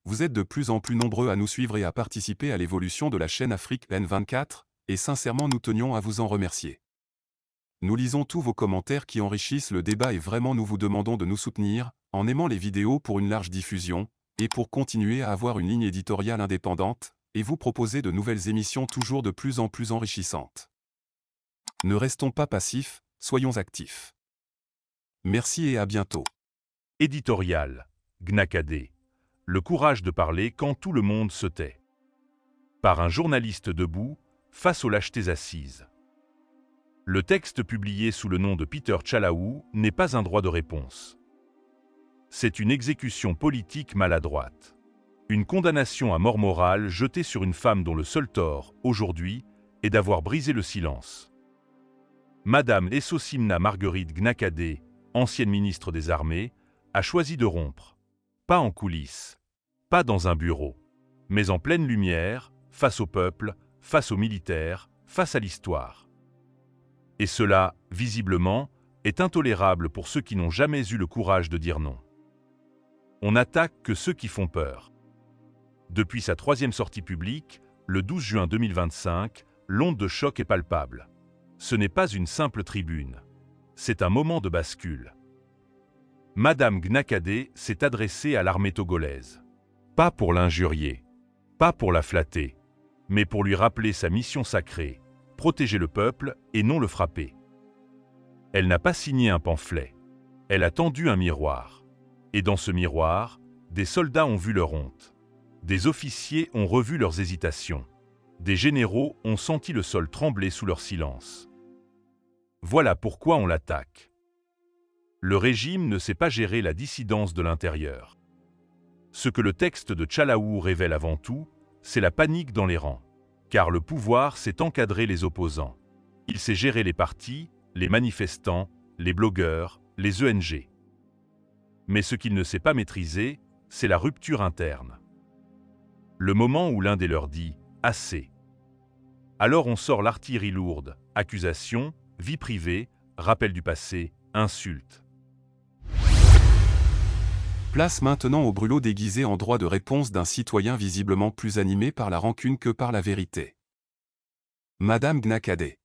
Vous êtes de plus en plus nombreux à nous suivre et à participer à l'évolution de la chaîne Afrique N24, et sincèrement nous tenions à vous en remercier. Nous lisons tous vos commentaires qui enrichissent le débat et vraiment nous vous demandons de nous soutenir, en aimant les vidéos pour une large diffusion, et pour continuer à avoir une ligne éditoriale indépendante, et vous proposer de nouvelles émissions toujours de plus en plus enrichissantes. Ne restons pas passifs, soyons actifs. Merci et à bientôt. Éditorial. Gnacadé. Le courage de parler quand tout le monde se tait. Par un journaliste debout, face aux lâchetés assises. Le texte publié sous le nom de Peter Tchalaou n'est pas un droit de réponse. C'est une exécution politique maladroite. Une condamnation à mort morale jetée sur une femme dont le seul tort, aujourd'hui, est d'avoir brisé le silence. Madame Essosimna Marguerite Gnacadé, ancienne ministre des Armées, a choisi de rompre. Pas en coulisses, pas dans un bureau, mais en pleine lumière, face au peuple, face aux militaires, face à l'histoire. Et cela, visiblement, est intolérable pour ceux qui n'ont jamais eu le courage de dire non. On n'attaque que ceux qui font peur. Depuis sa 3e sortie publique, le 12 juin 2025, l'onde de choc est palpable. Ce n'est pas une simple tribune. C'est un moment de bascule. Madame Gnacadé s'est adressée à l'armée togolaise. Pas pour l'injurier, pas pour la flatter, mais pour lui rappeler sa mission sacrée, protéger le peuple et non le frapper. Elle n'a pas signé un pamphlet, elle a tendu un miroir. Et dans ce miroir, des soldats ont vu leur honte. Des officiers ont revu leurs hésitations. Des généraux ont senti le sol trembler sous leur silence. Voilà pourquoi on l'attaque. Le régime ne sait pas gérer la dissidence de l'intérieur. Ce que le texte de Tchalaou révèle avant tout, c'est la panique dans les rangs. Car le pouvoir sait encadrer les opposants. Il sait gérer les partis, les manifestants, les blogueurs, les ONG. Mais ce qu'il ne sait pas maîtriser, c'est la rupture interne. Le moment où l'un des leurs dit « assez ». Alors on sort l'artillerie lourde, accusations, vie privée, rappel du passé, insultes. Place maintenant au brûlot déguisé en droit de réponse d'un citoyen visiblement plus animé par la rancune que par la vérité. Madame Gnacadé.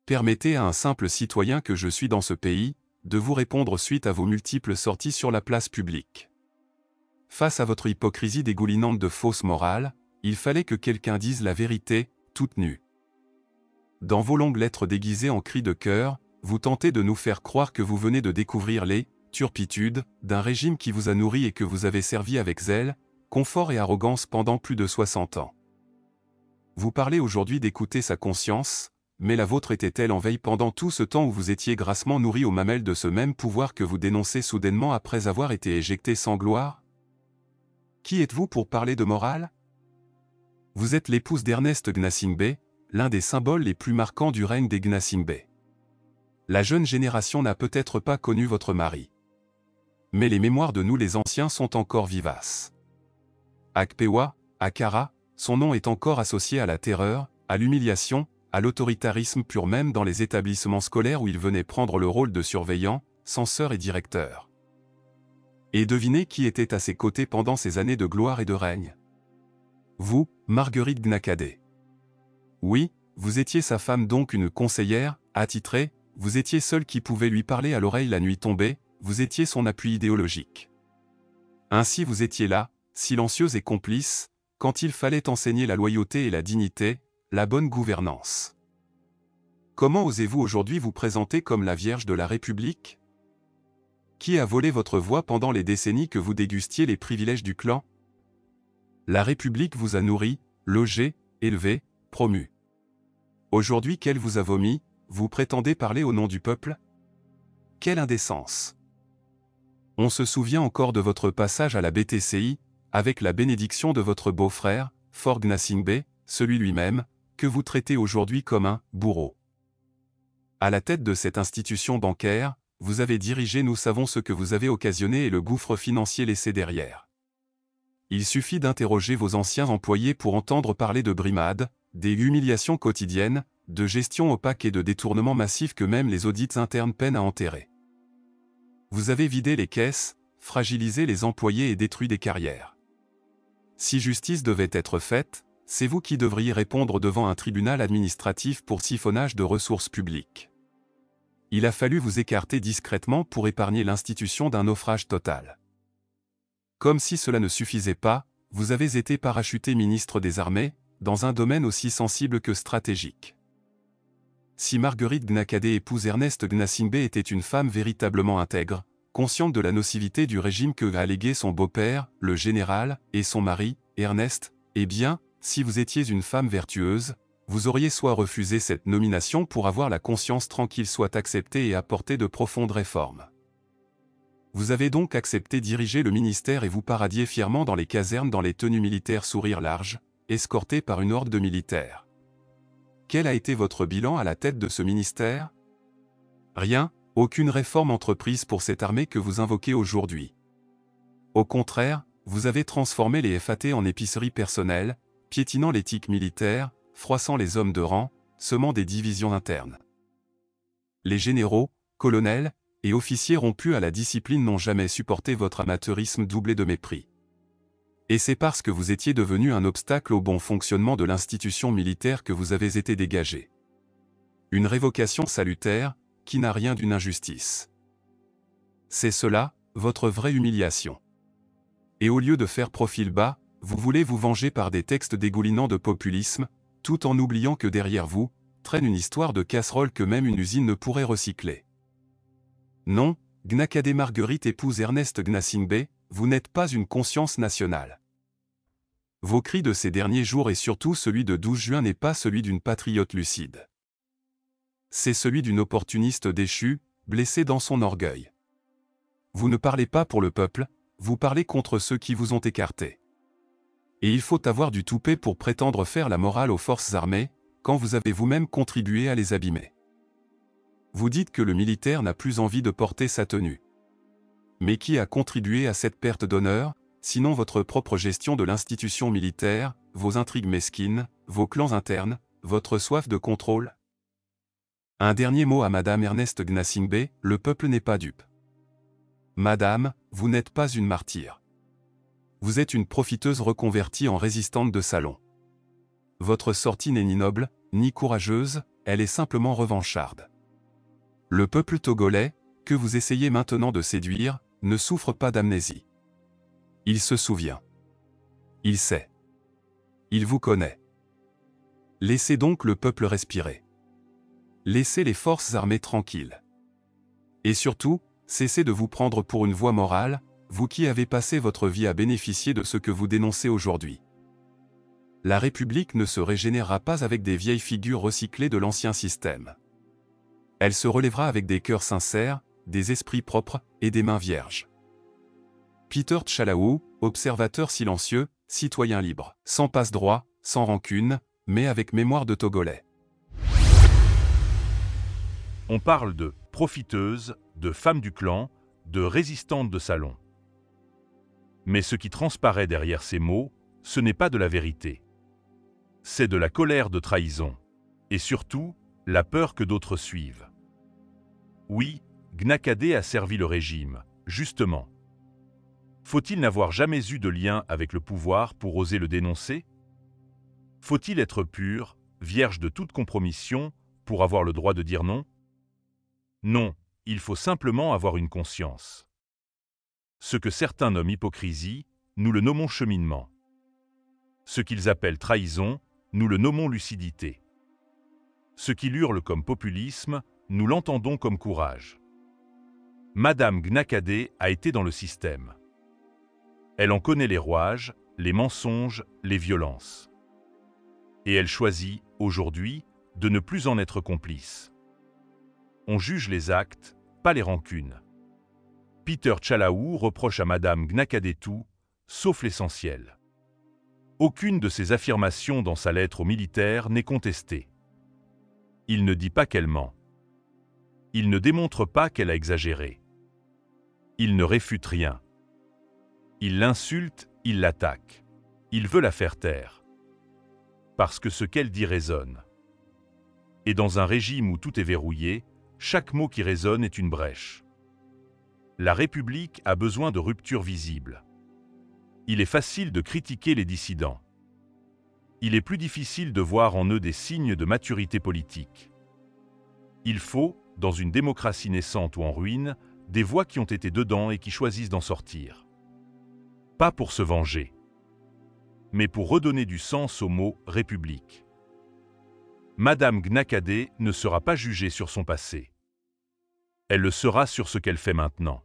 Permettez à un simple citoyen que je suis dans ce pays, de vous répondre suite à vos multiples sorties sur la place publique. Face à votre hypocrisie dégoulinante de fausse morale, il fallait que quelqu'un dise la vérité, toute nue. Dans vos longues lettres déguisées en cris de cœur, vous tentez de nous faire croire que vous venez de découvrir les turpitudes d'un régime qui vous a nourri et que vous avez servi avec zèle, confort et arrogance pendant plus de 60 ans. Vous parlez aujourd'hui d'écouter sa conscience, mais la vôtre était-elle en veille pendant tout ce temps où vous étiez grassement nourri aux mamelles de ce même pouvoir que vous dénoncez soudainement après avoir été éjecté sans gloire? Qui êtes-vous pour parler de morale? Vous êtes l'épouse d'Ernest Gnassingbé, l'un des symboles les plus marquants du règne des Gnassingbé. La jeune génération n'a peut-être pas connu votre mari. Mais les mémoires de nous les anciens sont encore vivaces. Akpewa, Akara, son nom est encore associé à la terreur, à l'humiliation, à l'autoritarisme pur même dans les établissements scolaires où il venait prendre le rôle de surveillant, censeur et directeur. Et devinez qui était à ses côtés pendant ces années de gloire et de règne. Vous, Marguerite Gnacadé. Oui, vous étiez sa femme donc une conseillère, attitrée, vous étiez seul qui pouvait lui parler à l'oreille la nuit tombée, vous étiez son appui idéologique. Ainsi vous étiez là, silencieuse et complice, quand il fallait enseigner la loyauté et la dignité, la bonne gouvernance. Comment osez-vous aujourd'hui vous présenter comme la Vierge de la République? Qui a volé votre voix pendant les décennies que vous dégustiez les privilèges du clan? La République vous a nourri, logé, élevé, promu. Aujourd'hui qu'elle vous a vomi, vous prétendez parler au nom du peuple? Quelle indécence! On se souvient encore de votre passage à la BTCI, avec la bénédiction de votre beau-frère, Faure Gnassingbé, celui lui-même, que vous traitez aujourd'hui comme un « bourreau ». À la tête de cette institution bancaire, vous avez dirigé nous savons ce que vous avez occasionné et le gouffre financier laissé derrière. Il suffit d'interroger vos anciens employés pour entendre parler de brimades, des humiliations quotidiennes, de gestion opaque et de détournements massifs que même les audits internes peinent à enterrer. Vous avez vidé les caisses, fragilisé les employés et détruit des carrières. Si justice devait être faite, c'est vous qui devriez répondre devant un tribunal administratif pour siphonnage de ressources publiques. Il a fallu vous écarter discrètement pour épargner l'institution d'un naufrage total. Comme si cela ne suffisait pas, vous avez été parachuté ministre des Armées, dans un domaine aussi sensible que stratégique. Si Marguerite Gnacadé épouse Ernest Gnassingbé était une femme véritablement intègre, consciente de la nocivité du régime que a légué son beau-père, le général, et son mari, Ernest, eh bien, si vous étiez une femme vertueuse, vous auriez soit refusé cette nomination pour avoir la conscience tranquille, soit accepté et apporté de profondes réformes. Vous avez donc accepté diriger le ministère et vous paradiez fièrement dans les casernes dans les tenues militaires sourire large, escorté par une horde de militaires. Quel a été votre bilan à la tête de ce ministère? Rien, aucune réforme entreprise pour cette armée que vous invoquez aujourd'hui. Au contraire, vous avez transformé les FAT en épiceries personnelles, piétinant l'éthique militaire, froissant les hommes de rang, semant des divisions internes. Les généraux, colonels et officiers rompus à la discipline n'ont jamais supporté votre amateurisme doublé de mépris. Et c'est parce que vous étiez devenu un obstacle au bon fonctionnement de l'institution militaire que vous avez été dégagé. Une révocation salutaire, qui n'a rien d'une injustice. C'est cela, votre vraie humiliation. Et au lieu de faire profil bas, vous voulez vous venger par des textes dégoulinants de populisme, tout en oubliant que derrière vous, traîne une histoire de casserole que même une usine ne pourrait recycler. Non, Gnacadé Marguerite épouse Ernest Gnassingbé, vous n'êtes pas une conscience nationale. Vos cris de ces derniers jours et surtout celui de 12 juin n'est pas celui d'une patriote lucide. C'est celui d'une opportuniste déchue, blessée dans son orgueil. Vous ne parlez pas pour le peuple, vous parlez contre ceux qui vous ont écarté. Et il faut avoir du toupet pour prétendre faire la morale aux forces armées, quand vous avez vous-même contribué à les abîmer. Vous dites que le militaire n'a plus envie de porter sa tenue. Mais qui a contribué à cette perte d'honneur, sinon votre propre gestion de l'institution militaire, vos intrigues mesquines, vos clans internes, votre soif de contrôle? Un dernier mot à Madame Ernest Gnassingbé, le peuple n'est pas dupe. Madame, vous n'êtes pas une martyre. Vous êtes une profiteuse reconvertie en résistante de salon. Votre sortie n'est ni noble, ni courageuse, elle est simplement revancharde. Le peuple togolais, que vous essayez maintenant de séduire, ne souffre pas d'amnésie. Il se souvient. Il sait. Il vous connaît. Laissez donc le peuple respirer. Laissez les forces armées tranquilles. Et surtout, cessez de vous prendre pour une voie morale, vous qui avez passé votre vie à bénéficier de ce que vous dénoncez aujourd'hui. La République ne se régénérera pas avec des vieilles figures recyclées de l'ancien système. Elle se relèvera avec des cœurs sincères, des esprits propres et des mains vierges. Peter Tchalaou, observateur silencieux, citoyen libre, sans passe-droit, sans rancune, mais avec mémoire de Togolais. On parle de profiteuse, de femme du clan, de résistante de salon. Mais ce qui transparaît derrière ces mots, ce n'est pas de la vérité. C'est de la colère de trahison. Et surtout, la peur que d'autres suivent. Oui, Gnacadé a servi le régime, justement. Faut-il n'avoir jamais eu de lien avec le pouvoir pour oser le dénoncer? Faut-il être pur, vierge de toute compromission, pour avoir le droit de dire non? Non, il faut simplement avoir une conscience. Ce que certains nomment hypocrisie, nous le nommons cheminement. Ce qu'ils appellent trahison, nous le nommons lucidité. Ce qu'ils hurlent comme populisme, nous l'entendons comme courage. Madame Gnacadé a été dans le système. Elle en connaît les rouages, les mensonges, les violences. Et elle choisit, aujourd'hui, de ne plus en être complice. On juge les actes, pas les rancunes. Peter Tchalaou reproche à Madame Gnacadé tout, sauf l'essentiel. Aucune de ses affirmations dans sa lettre aux militaires n'est contestée. Il ne dit pas qu'elle ment. Il ne démontre pas qu'elle a exagéré. Il ne réfute rien. Il l'insulte, il l'attaque. Il veut la faire taire. Parce que ce qu'elle dit résonne. Et dans un régime où tout est verrouillé, chaque mot qui résonne est une brèche. La République a besoin de ruptures visibles. Il est facile de critiquer les dissidents. Il est plus difficile de voir en eux des signes de maturité politique. Il faut, dans une démocratie naissante ou en ruine, des voix qui ont été dedans et qui choisissent d'en sortir. Pas pour se venger, mais pour redonner du sens au mot « République ». Madame Gnacadé ne sera pas jugée sur son passé. Elle le sera sur ce qu'elle fait maintenant.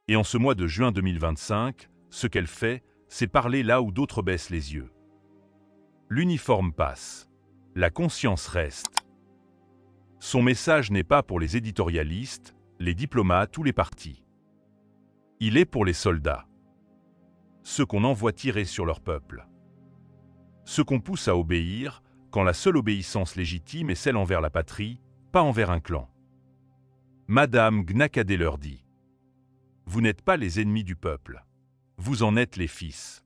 Et en ce mois de juin 2025, ce qu'elle fait, c'est parler là où d'autres baissent les yeux. L'uniforme passe. La conscience reste. Son message n'est pas pour les éditorialistes, les diplomates ou les partis. Il est pour les soldats. Ceux qu'on envoie tirer sur leur peuple. Ceux qu'on pousse à obéir quand la seule obéissance légitime est celle envers la patrie, pas envers un clan. Madame Gnacadé leur dit « Vous n'êtes pas les ennemis du peuple. Vous en êtes les fils. »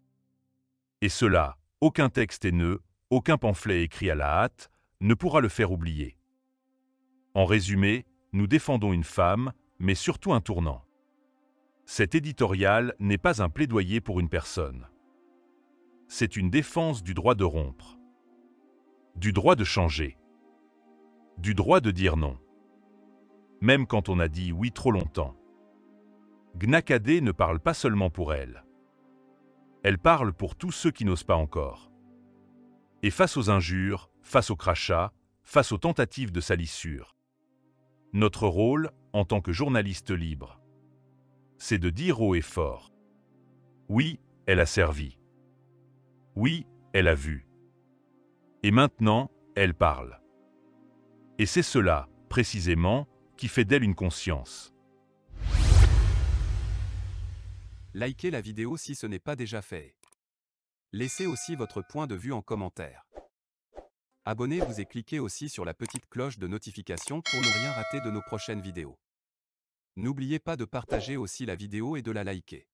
Et cela, aucun texte haineux, aucun pamphlet écrit à la hâte, ne pourra le faire oublier. En résumé, nous défendons une femme, mais surtout un tournant. Cet éditorial n'est pas un plaidoyer pour une personne. C'est une défense du droit de rompre, du droit de changer, du droit de dire non. Même quand on a dit oui trop longtemps. Gnacadé ne parle pas seulement pour elle. Elle parle pour tous ceux qui n'osent pas encore. Et face aux injures, face aux crachats, face aux tentatives de salissure, notre rôle, en tant que journaliste libre, c'est de dire haut et fort. Oui, elle a servi. Oui, elle a vu. Et maintenant, elle parle. Et c'est cela, précisément, qui fait d'elle une conscience. Likez la vidéo si ce n'est pas déjà fait. Laissez aussi votre point de vue en commentaire. Abonnez-vous et cliquez aussi sur la petite cloche de notification pour ne rien rater de nos prochaines vidéos. N'oubliez pas de partager aussi la vidéo et de la liker.